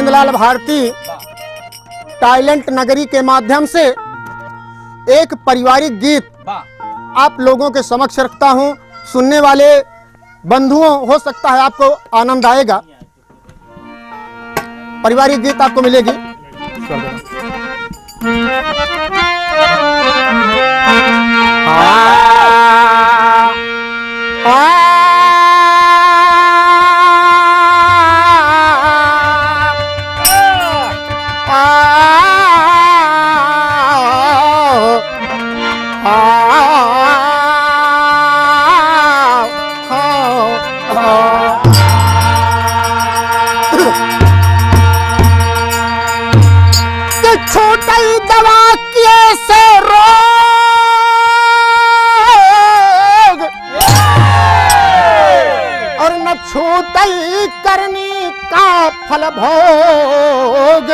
नंदलाल भारती talent नगरी के माध्यम से एक पारिवारिक गीत आप लोगों के समक्ष रखता हूं। सुनने वाले बंधुओं हो सकता है आपको आनंद आएगा। पारिवारिक गीत आपको मिलेगी। दवा किए से रोग और न छूटई करनी का फल भोग।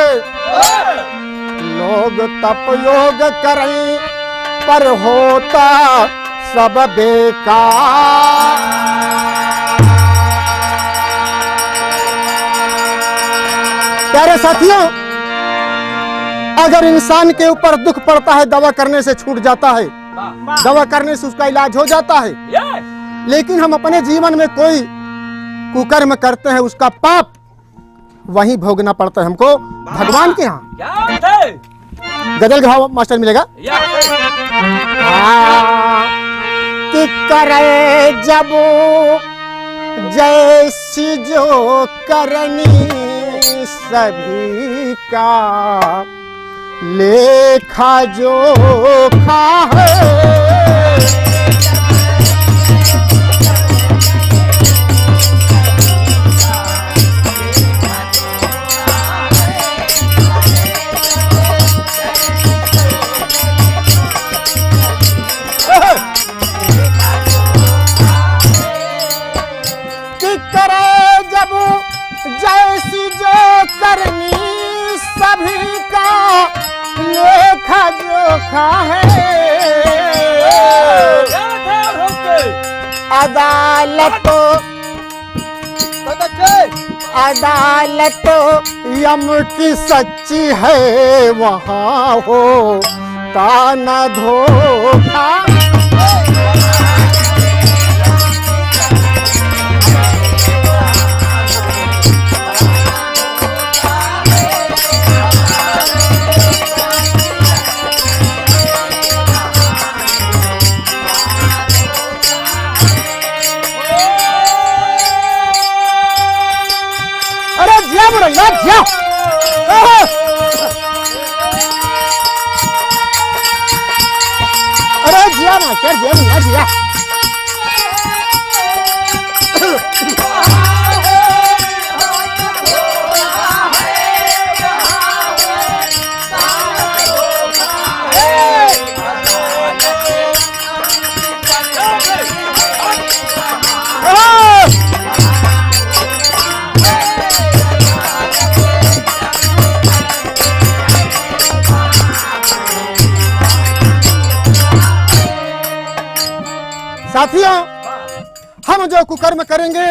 लोग तप योग करें पर होता सब बेकार। प्यारे साथियों, अगर इंसान के ऊपर दुख पड़ता है दवा करने से छूट जाता है, दवा करने से उसका इलाज हो जाता है, लेकिन हम अपने जीवन में कोई कुकर्म करते हैं उसका पाप वहीं भोगना पड़ता है हमको भगवान के यहाँ। गजल गाओ मास्टर मिलेगा। कि करे जब जैसी जो करनी सभी का लेखा जोखा है। कि करे जब जैसी जो करनी सभी का लेखा जोखा है। अदालत यम की सच्ची है, वहाँ हो ताना धोखा। अरे जिया मास्टर जिया जिया। साथियों, हम जो कुकर्म करेंगे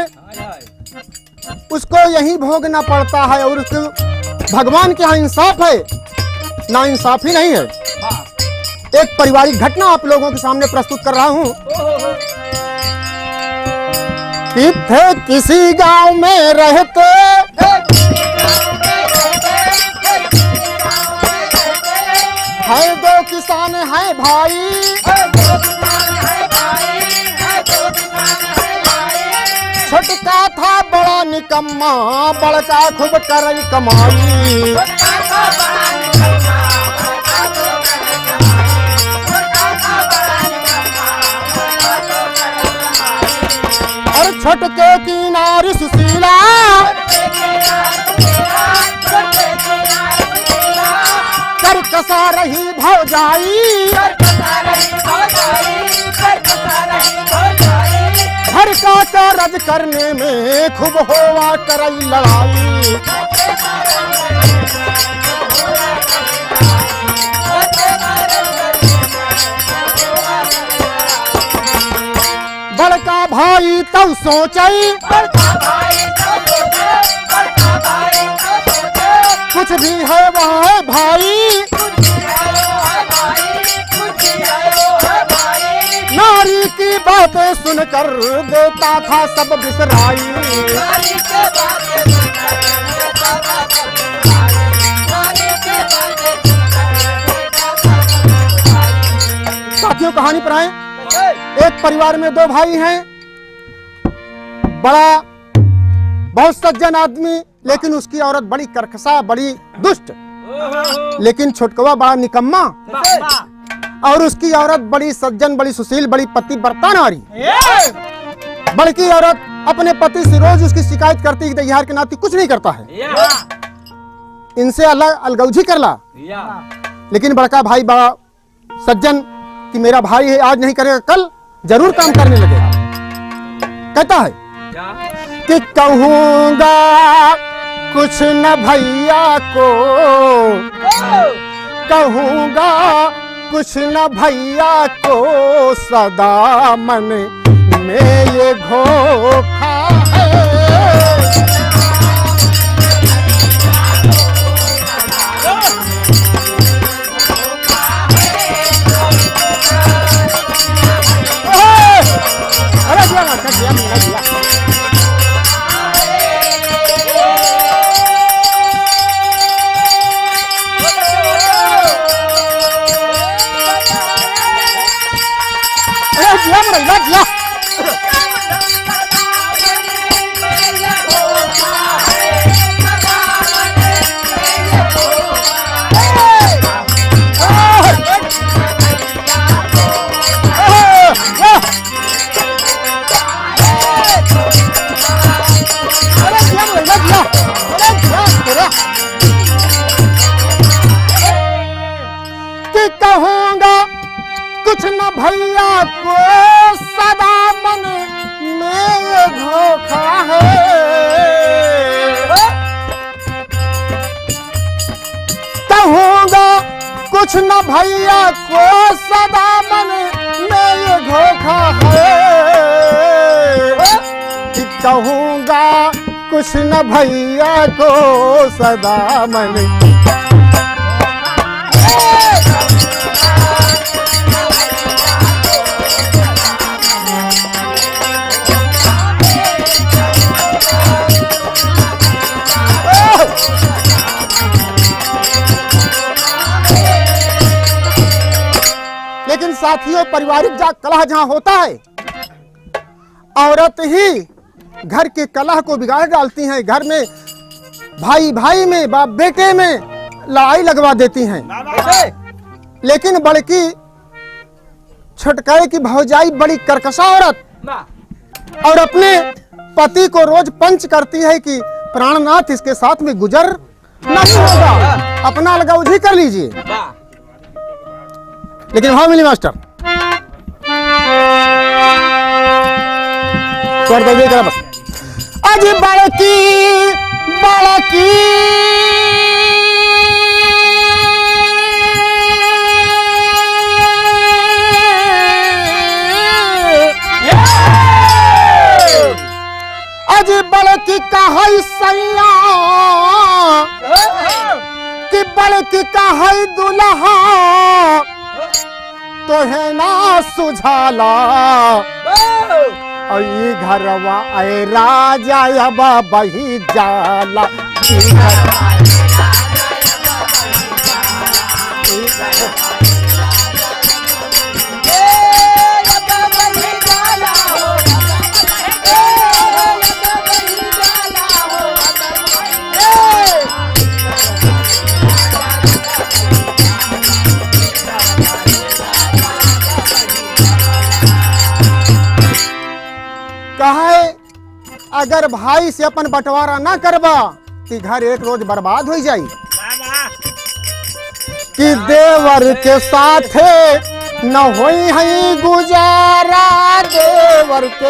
उसको यही भोगना पड़ता है और उसको भगवान के यहाँ इंसाफ है, ना इंसाफी नहीं है। एक पारिवारिक घटना आप लोगों के सामने प्रस्तुत कर रहा हूँ। कि थे किसी गांव में रहते है दो किसान है भाई। छोटका था बड़ा निकम्मा, बड़का खूब करई कमाई। और छोटके की नारी सुशीला, कर कसा रही भौजाई। घर का कारज करने में खूब होवा करई लड़ाई। बड़का भाई तब सोचई कुछ भी है वो है भाई, नारी की बातें सुनकर देता था सब बिसराई। साथियों कहानी पर आए। एक परिवार में दो भाई हैं, बड़ा बहुत सज्जन आदमी, लेकिन उसकी औरत बड़ी करकसा, बड़ी दुष्ट, लेकिन छोटकवा बड़ा निकम्मा, और उसकी औरत बड़ी सज्जन, बड़ी सुशील, बड़ी पतिव्रता नारी। बड़की औरत अपने पति से रोज उसकी शिकायत करती है कि यार के नाती कुछ नहीं करता है, इनसे अलगौजी कर ला। लेकिन बड़का भाई बड़ा सज्जन कि मेरा भाई है, आज नहीं करेगा कल जरूर काम करने लगेगा। कहता है कि कहूंगा कुछ न भैया को, कहूंगा कुछ न भैया को, सदा मन में ये घोखा है। अरे दिया ना, दिया नहीं दिया। कि कहूंगा कुछ न भैया को, सदा मन में धोखा है। कहूंगा कुछ न भैया को, सदा मन में धोखा है। कि कहूंगा कुछ न भैया को, सदा मन। लेकिन साथियों, पारिवारिक कलह जहां होता है, औरत ही घर के कलह को बिगाड़ डालती हैं। घर में भाई भाई में, बाप बेटे में लड़ाई लगवा देती हैं। लेकिन बड़की छटकाए की भौजाई बड़ी करकशा औरत, और अपने पति को रोज पंच करती है कि प्राणनाथ इसके साथ में गुजर नहीं होगा, अपना अलगाउजी कर लीजिए। लेकिन हाँ मिली मास्टर कर दे बस। आज बड़की बड़की आज बड़की कहा सैया कि बड़की कहा दुल्हा तो है ना सुझाला, और ये घरवा आए राजा अब बही जाला। कहे अगर भाई से अपन बंटवारा ना करबा कि घर एक रोज बर्बाद हो जाई। कि देवर के साथ न होई है गुजारा, देवर के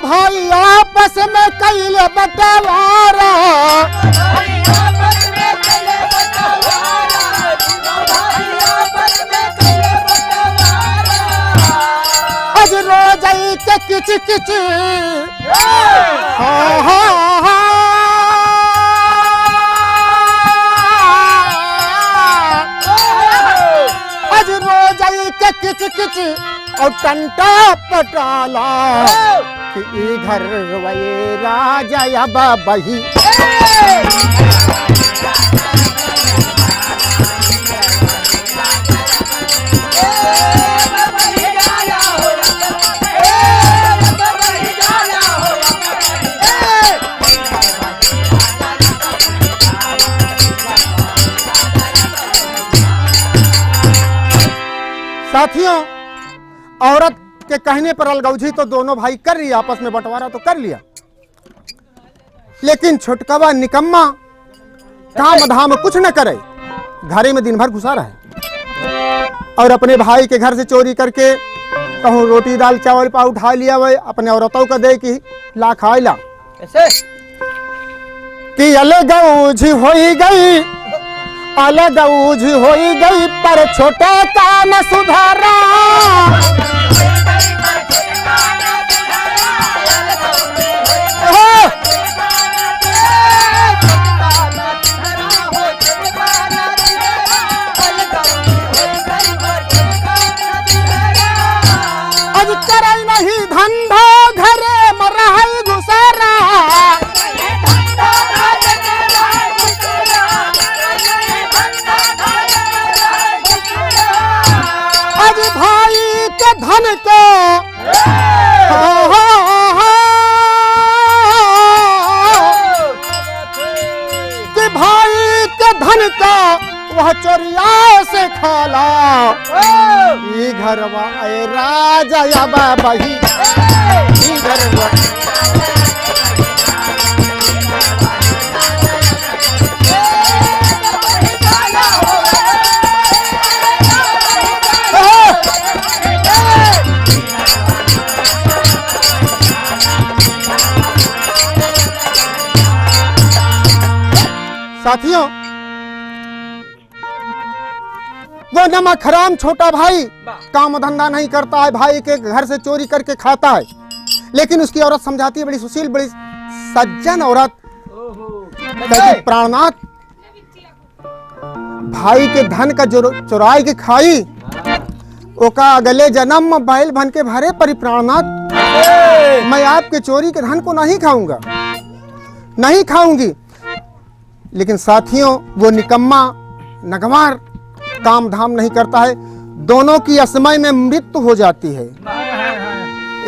भाई आपस में कैले बंटवारा, जाई के किच किच हाँ हाँ हाँ आज रो जाई के किच किच और टंटा पटाला कि ई घर वये राजा या बाबही साथियों, औरत के कहने पर अलगौजी तो दोनों भाई कर लिया, आपस में बंटवारा तो कर लिया, लेकिन छोटकवा निकम्मा काम धाम कुछ न करे, घरे में दिन भर घुसा रहे और अपने भाई के घर से चोरी करके कहूँ रोटी दाल चावल पा उठा लिया वही अपने औरतों का दे कि ला खाए ला कि अलगौज हो गई, अलगौज हो गई पर छोटे का न सुधारा आज करे नहीं धंधा घरे में रहल गुसारा भाई के धन को कि भाई के धन का वह चोरिया से खाला ई घरवा ए राजा या बाबही ई घरवा साथियों, वो नमक हराम छोटा भाई काम धंधा नहीं करता है, भाई के घर से चोरी करके खाता है, लेकिन उसकी औरत समझाती है, बड़ी सुशील बड़ी सज्जन औरत, प्राणनाथ भाई के धन का जो चुराई के खाई ओका अगले जन्म में बैल बन के भरे परी प्राणनाथ मैं आपके चोरी के धन को नहीं खाऊंगा, नहीं खाऊंगी। लेकिन साथियों, वो निकम्मा नगवार काम धाम नहीं करता है, दोनों की असमय में मृत्यु हो जाती है,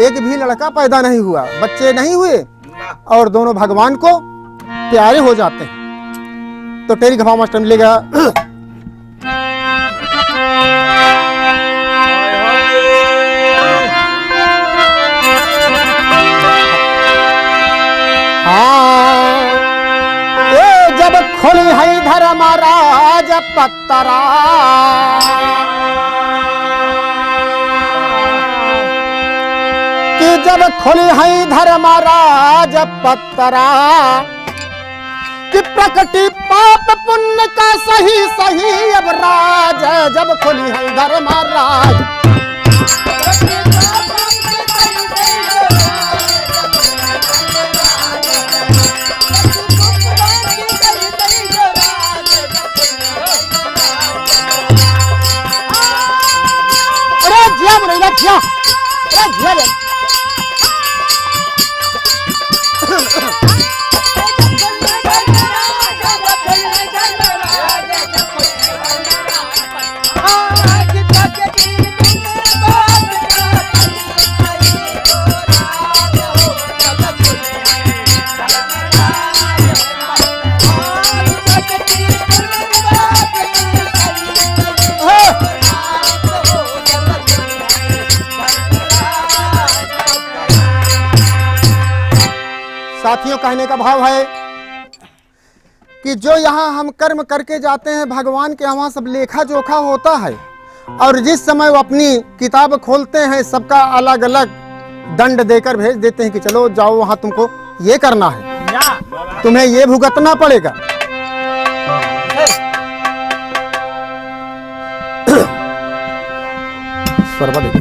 एक भी लड़का पैदा नहीं हुआ, बच्चे नहीं हुए और दोनों भगवान को प्यारे हो जाते हैं। तो तेरी घबा मास्टर मिलेगा जब खुली है धर्मराज पत्तरा कि जब खुली है धर्मराज पत्तरा कि प्रकटी पाप पुण्य का सही सही अब राज जब खुली है धर्मराज जिया जिया जिया साथियों, कहने का भाव है कि जो यहाँ हम कर्म करके जाते हैं भगवान के वहाँ सब लेखा जोखा होता है और जिस समय वो अपनी किताब खोलते हैं सबका अलग अलग दंड देकर भेज देते हैं कि चलो जाओ वहाँ तुमको ये करना है, तुम्हें ये भुगतना पड़ेगा। सर्वदा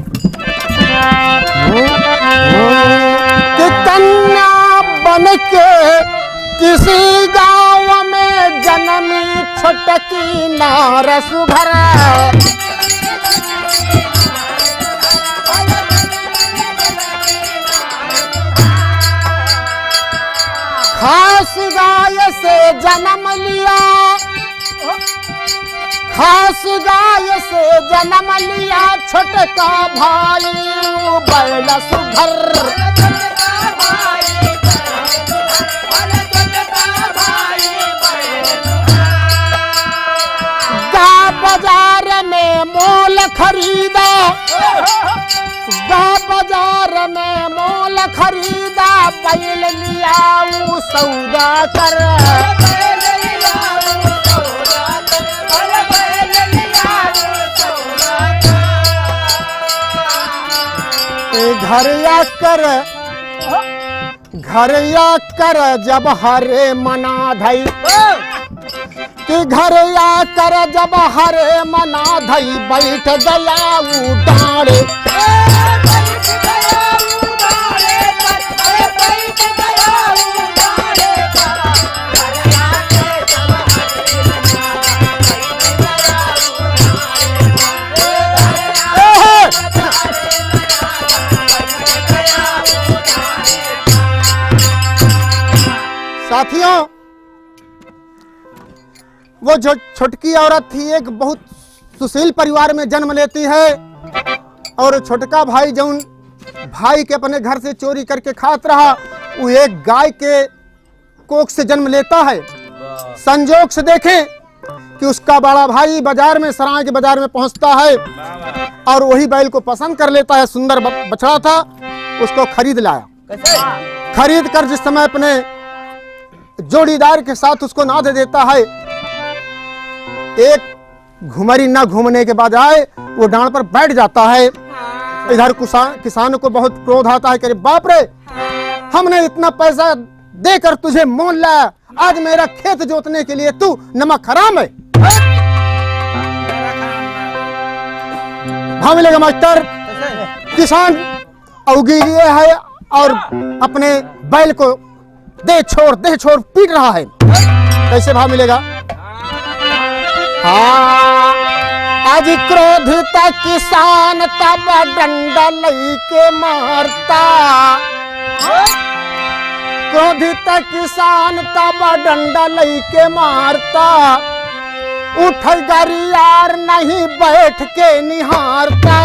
बन के किसी गांव में जन्मी छोटकी नार सुघर। खास गाय से जन्म लिया, खास गाय से जन्म लिया छोटका भाई बैल सुघर। गा बाजार में मोल खरीदा, गा बाजार में मोल खरीदा बैल लिया वो सौदा कर। घर या कर जब हरे मना धई, कि घर या कर जब हरे मना धई बैठ गया वो डाँड़े। साथियों, वो जो छोटकी औरत थी एक बहुत सुशील परिवार में जन्म लेती है और छोटका भाई जो भाई के अपने घर से चोरी करके खात रहा वो एक गाय के कोख से जन्म लेता है। संजोग से देखें कि उसका बड़ा भाई बाजार में, सराय के बाजार में पहुंचता है और वही बैल को पसंद कर लेता है। सुंदर बछड़ा था, उसको खरीद लाया। खरीद कर जिस समय अपने जोड़ीदार के साथ उसको ना दे देता है, एक घुमरी न घूमने के बाद आए वो डांड पर बैठ जाता है। इधर किसानों को बहुत क्रोध आता है कि बाप रे, हमने इतना पैसा देकर तुझे मोल लाया, आज मेरा खेत जोतने के लिए तू नमक हराम है। हाँ मिलेगा मास्टर, किसान अवगी लिए है और अपने बैल को दे छोड़ पीट रहा है। कैसे भाव मिलेगा? हाँ, आज क्रोधित किसान तब डंडा लेके मारता, क्रोधित किसान तब डंडा लेके मारता, उठ गरियार नहीं बैठ के निहारता।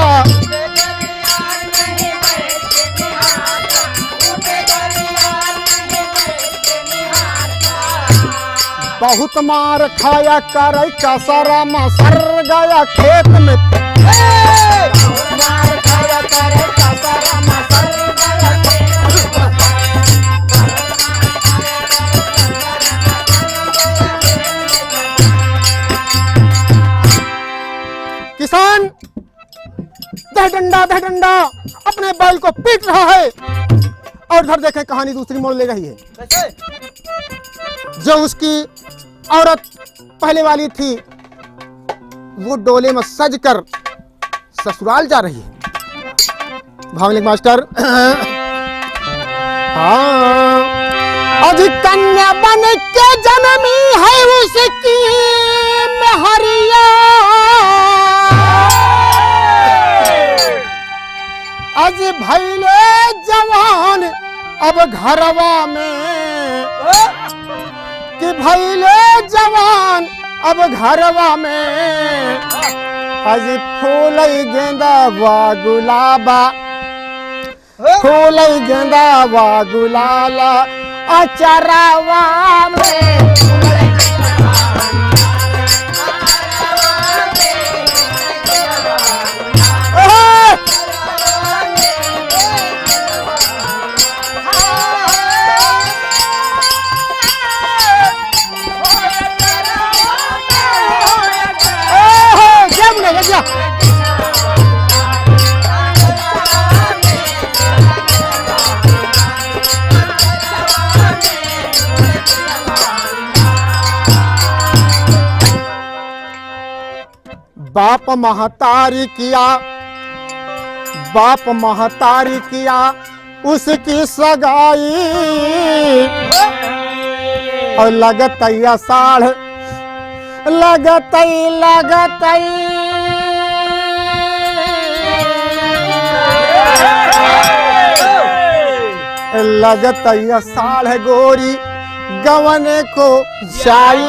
बहुत मार खाया कर कसरा मसर गया खेत में। मार खाया कर कसरा मसर गया खेत में। किसान दह डंडा अपने बैल को पीट रहा है और इधर देखें कहानी दूसरी मोड़ ले रही है। जो उसकी औरत पहले वाली थी वो डोले में सजकर ससुराल जा रही है। भावनिक मास्टर, हाँ, अधिक कन्या बन के जन्मी है उसकी महरिया, आज भैले जवान अब घरवा में, कि भैले जवान अब घरवा में, आज फूल गेंदा वा गुलाबा, फूल गेंदा वा गुलाला अचरावा में। बाप महतारी किया, बाप महतारी किया उसकी सगाई और लगतई आषाढ़ लगतई आषाढ़ गोरी गवने को जाई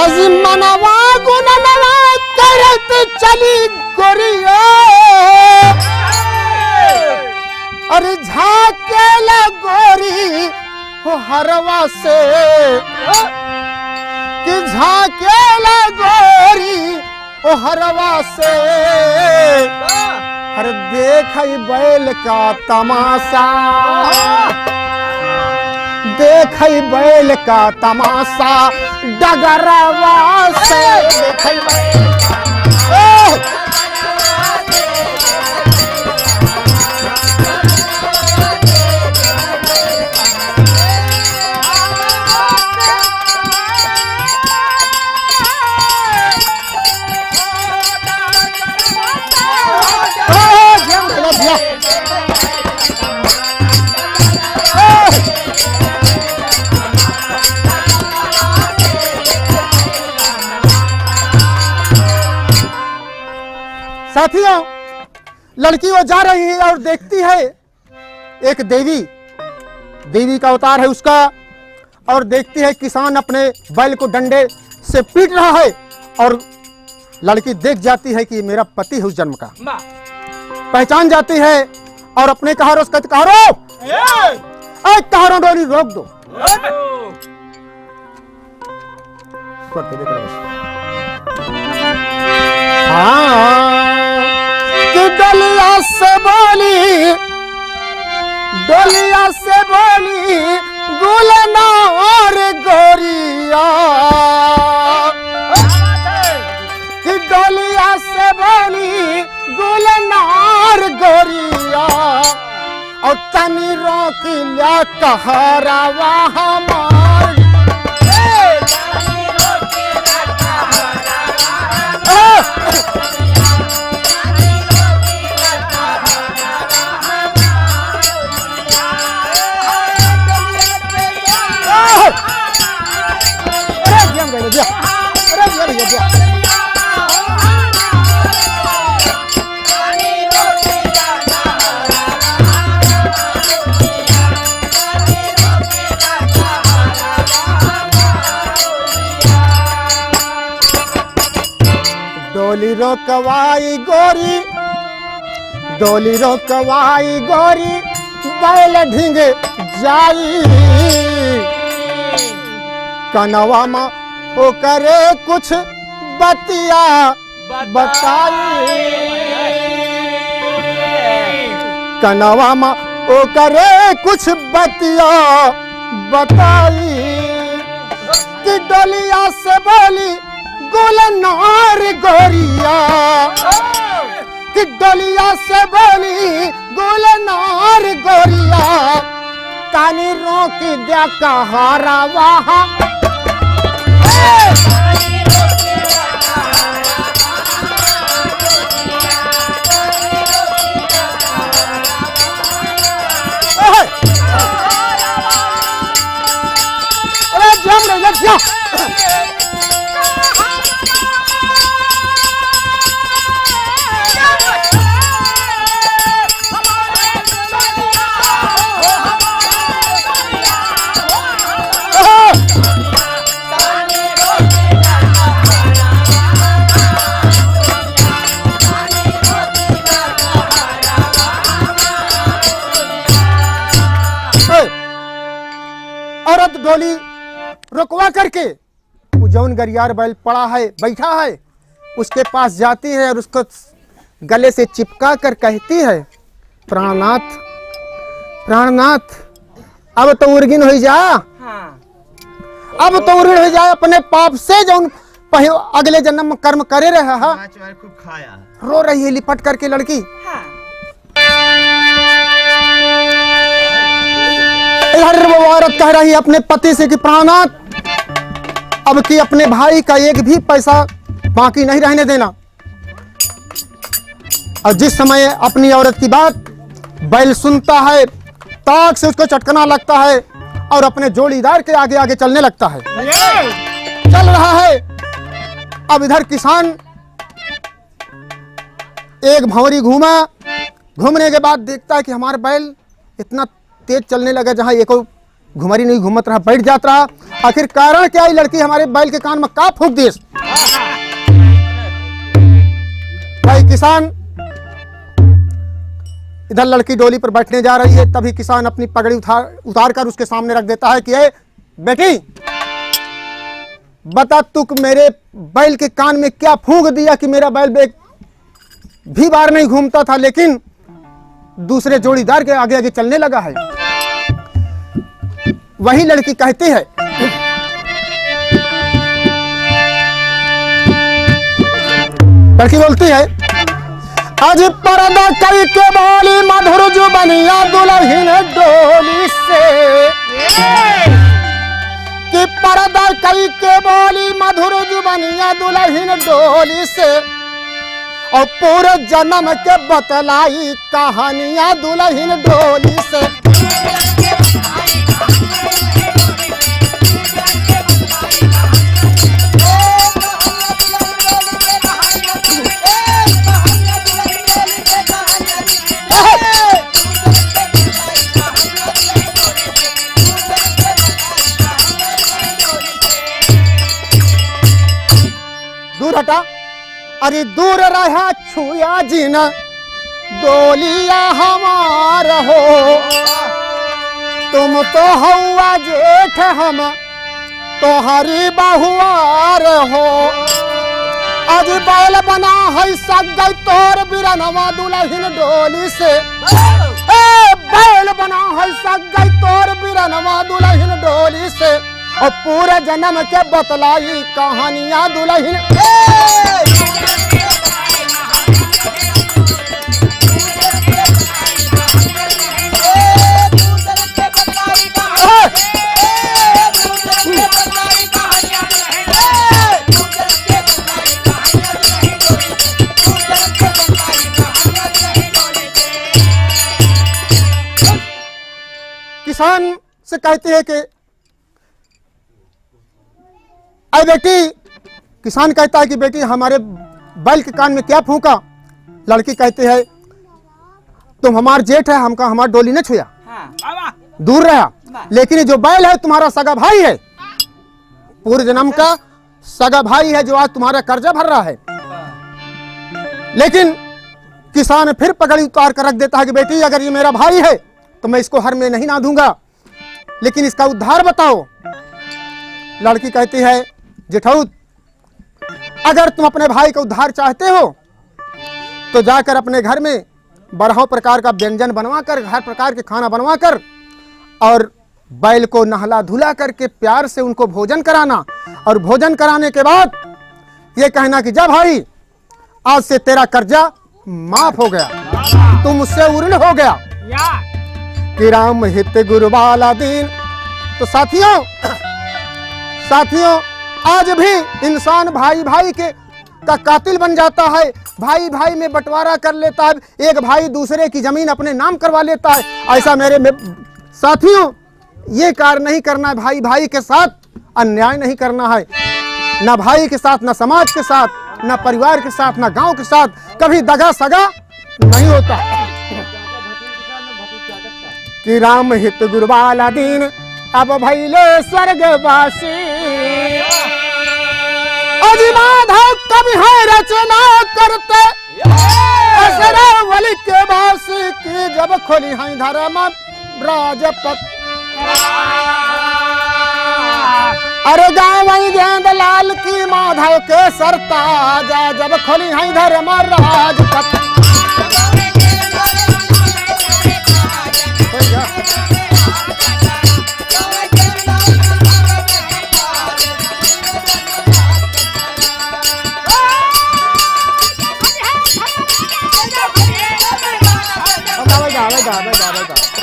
अज मनवा गुननवा करत चली गोरिया अरे झाकेला गोरी हो हरवा से कि झाकेला गोरी ओ हरवा से हर देख बैल का तमाशा देख बैल का तमाशा डगरवा से देख साथियों, लड़की वो जा रही है और देखती है एक देवी का अवतार है उसका, और देखती है किसान अपने बैल को डंडे से पीट रहा है, और लड़की देख जाती है कि मेरा पति है उस जन्म का, पहचान जाती है और अपने कहारों से कहती कहारों डोली रोक दो। कि डलिया से बोली गुलनार गोरिया कि डलिया से बोली गुलनार गोरिया और तनी रोक लिया कहरावा हमार डोली रोकवाई गोरी बैल ढींग जाई कनवा में ओ करे कुछ बतिया बताई कनवा में ओ करे कुछ बतिया बताई कि डोलिया से बोली गुलनार गोरिया कि डोलिया से बोली गुलनार गोरिया कानी रोक दिया कहारा वहाँ औरत डोली रुकवा करके जौन गरियार बैल पड़ा है बैठा है उसके पास जाती है और उसको गले से चिपका कर कहती है प्राणनाथ प्राणनाथ अब तो उर्गिन हो जा अब तो उर्गिन हो जाए अपने पाप से जौन अगले जन्म में कर्म करे रहा है खूब खाया रो रही है लिपट करके लड़की वो औरत कह रही है अपने पति से कि प्राणनाथ अब कि अपने भाई का एक भी पैसा बाकी नहीं रहने देना। और जिस समय अपनी औरत की बात बैल सुनता है, ताक से उसको चटकना लगता है और अपने जोड़ीदार के आगे आगे चलने लगता है। चल रहा है। अब इधर किसान एक भंवरी घूमा, घूमने के बाद देखता है कि हमारा बैल इतना तेज चलने लगा, जहां एक घुमरी नहीं घूमत रहा, बैठ जाता रहा। आखिर कारण क्या है? लड़की हमारे बैल के कान में का फूंक दी। भाई किसान इधर लड़की डोली पर बैठने जा रही है, तभी किसान अपनी पगड़ी उतार कर उसके सामने रख देता है कि ए बेटी, बता तू मेरे बैल के कान में क्या फूंक दिया कि मेरा बैल भी बार नहीं घूमता था, लेकिन दूसरे जोड़ीदार के आगे आगे चलने लगा है। वही लड़की कहती है, लड़की बोलती है, आज पर्दा कई के बोली मधुर जुबनिया दुल्हन डोली से, कि पर्दा कई के बोली मधुर जुबनिया दुल्हन डोली से, और पूरे जन्म के बतलाई कहानियां दुल्हन डोली से। दूर हटा, अरे दूर रहा छुआ जीना डोलिया हमार हो, तुम तो हवा जेठ हम तोहरी बहुआर हो। आज बैल बना है सगई तोर बिरनवा दुल्हन डोली से, ए बैल बना है सगई तोर बिरनवा दुल्हन डोली से, और पूरे जन्म के बतलाई कहानियां दुल्हन। किसान से कहते हैं कि अरे बेटी, किसान कहता है कि बेटी हमारे बैल के कान में क्या फूंका? लड़की कहती है, तुम हमार जेठ है, हमका हमार डोली न छुआ, दूर रहा, लेकिन जो बैल है तुम्हारा सगा भाई है, पूरे जन्म का सगा भाई है, जो आज तुम्हारा कर्जा भर रहा है। लेकिन किसान फिर पगड़ी उतार कर रख देता है कि बेटी, अगर ये मेरा भाई है तो मैं इसको हर में नहीं ना दूंगा, लेकिन इसका उद्धार बताओ। लड़की कहती है, जेठाऊ, अगर तुम अपने भाई का उद्धार चाहते हो तो जाकर अपने घर में 12 प्रकार का व्यंजन बनवाकर, हर प्रकार के खाना बनवाकर, और बैल को नहला धुला करके प्यार से उनको भोजन कराना, और भोजन कराने के बाद ये कहना कि जा भाई, आज से तेरा कर्जा माफ हो गया, तुम मुझसे उऋण हो गया। कि राम हित गुरुबाला दीन। तो साथियों, आज भी इंसान भाई भाई के का कातिल बन जाता है, भाई भाई में बंटवारा कर लेता है, एक भाई दूसरे की जमीन अपने नाम करवा लेता है। ऐसा मेरे में साथियों, ये कार्य नहीं करना है, भाई भाई के साथ अन्याय नहीं करना है, ना भाई के साथ, ना समाज के साथ, ना परिवार के साथ, ना गांव के साथ, कभी दगा सगा नहीं होता। कि राम हित गुरुबाला दीन, अब भैले स्वर्गवासी, अजी माधव कवि है रचना करते, असरावली के वासी की जब खोली है धर्म राजपथ। अरे गाँव गेंद लाल की माधव के सरताजा, जब खोली है धर्म राजपथ। Bye bye.